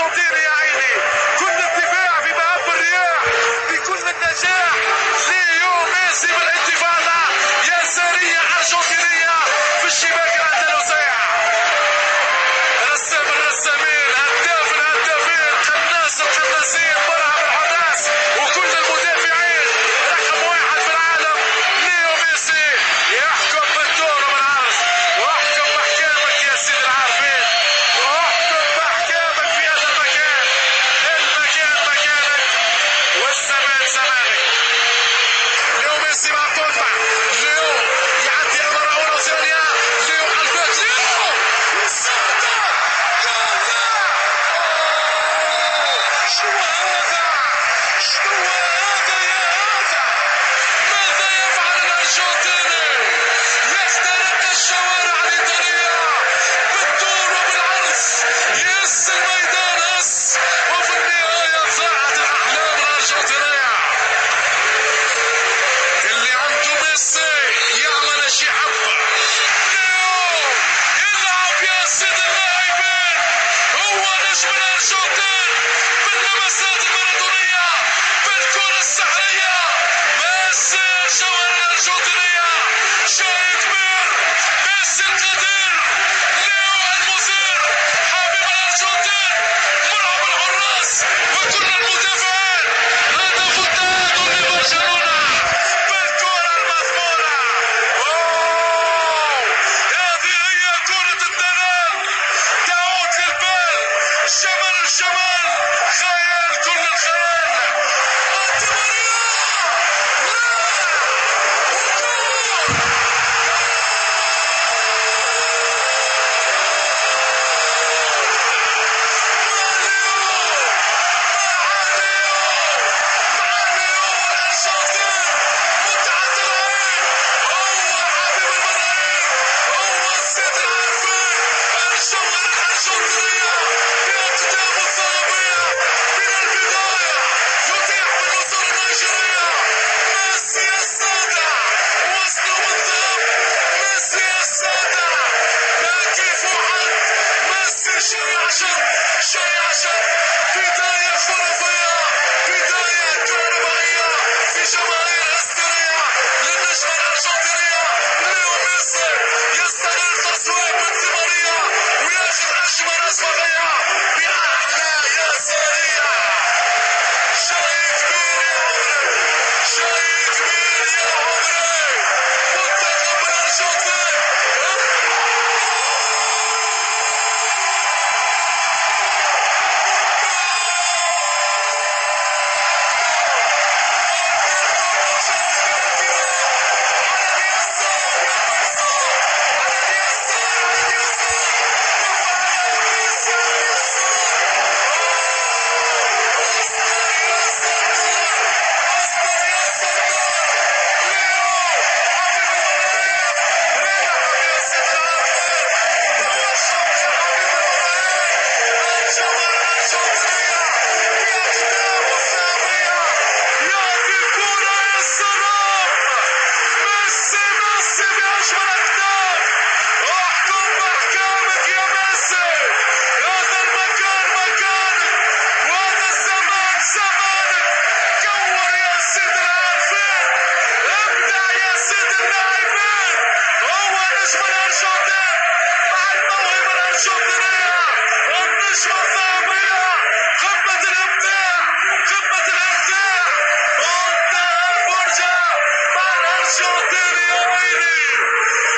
الارجنتيني يا عيني، كل الدفاع في مهب الرياح بكل النجاح. ليو ميسي بالانتفاضه يساريه ارجنتينيه في الشباك الاندلسيه. رسام الرسامين، هداف الهدافين، قناص القناصين، مرعب الحراس وكل المدافعين، رقم واحد في العالم ليو ميسي يحكم بالدور وبالعرض. واحكم باحكامك يا سيدي العارفين، واحكم باحكامك في هذا المكان. المكان مكانك والزمان زمانك. ليو ميسي مع القطع، ليو يعدي مرة أولى وثانية، ليو على البيت، ليو يصدر. لا لا، شو هذا؟ شو هذا يا هذا؟ ماذا يفعل الارجنتيني؟ يخترق الشوارع الإيطالية بالطول وبالعرض، يهز الميدان هز، وفي النهاية ضاعت الأحلام الأرجنتينية. اللي عنده ميسي يعمل شي حبة. ليو يلعب يا سيد اللاعبين، هو نجم الأرجنتين باللمسات المارادونية بالكرة السحرية. ميسي الجوهرة الأرجنتينية، شيء كبير. ميسي القدير، ليو المثير، حبيب الأرجنتين، مرعب الحراس وكل المدافعين. هدف التعادل لبرشلونة بالكرة المضمونة. هذه هي كرة الدلال، تعود للبال، جمال الجمال، خيال كل الخيال. دي ماريا، بداية خرافية، بداية كهربائية في جماهير هستيرية للنجمة الأرجنتينية. ليو ميسي يستغل تصويب من دي ماريا وياخذ أجمل أسبقية بأعلى يسارية. شيء كبير يا عمري، شيء كبير يا عمري. منتخب الأرجنتين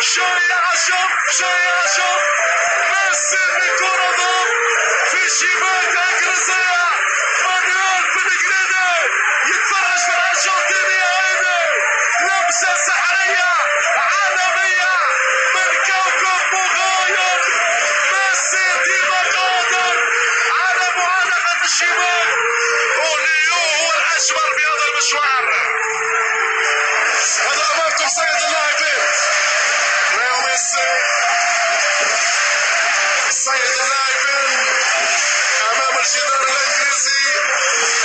شيء ميسي بكرة ضم في شباك أجريسية. مانويل بنجريدي يتفرج في الأرجنتين يا عيني، لمسة سحرية عالمية من كوكب مغاير. ميسي ديما قادر على معانقة الشباك، وليو هو الأجمل في هذا المشوار. هذا أمامكم سيد اللاعبين ليو ميسي، سيد اللاعبين امام الجدار الانجليزي.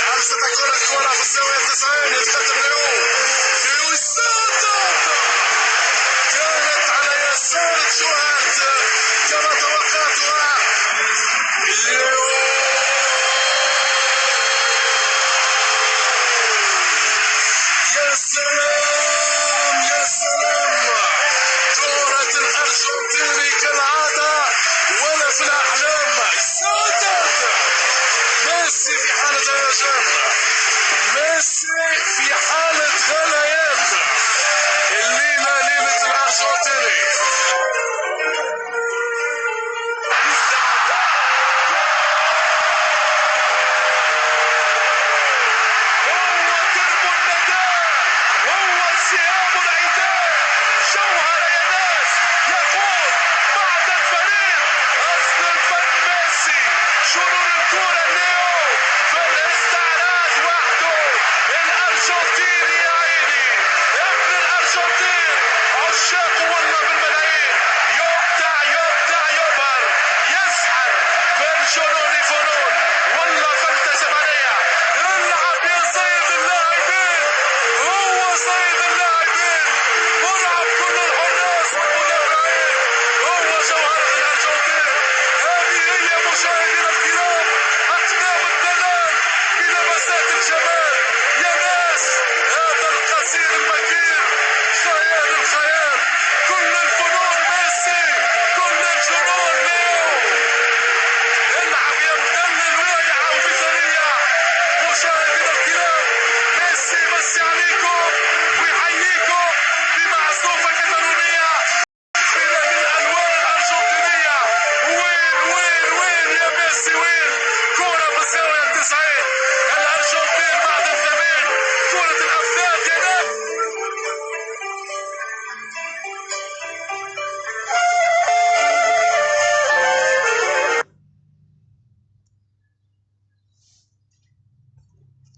هل ستكون الكرة في الزاوية 90؟ يتقدم ليو يصدر، كانت على يسار تشوهات كما توقعتها. ليو جنون الكرة ليو في الاستعراض وحده. الارجنتين يا عيني، ابن الارجنتين عشاق والله بالملايين، يبدع يبهر، يسحر في الجنون فنون.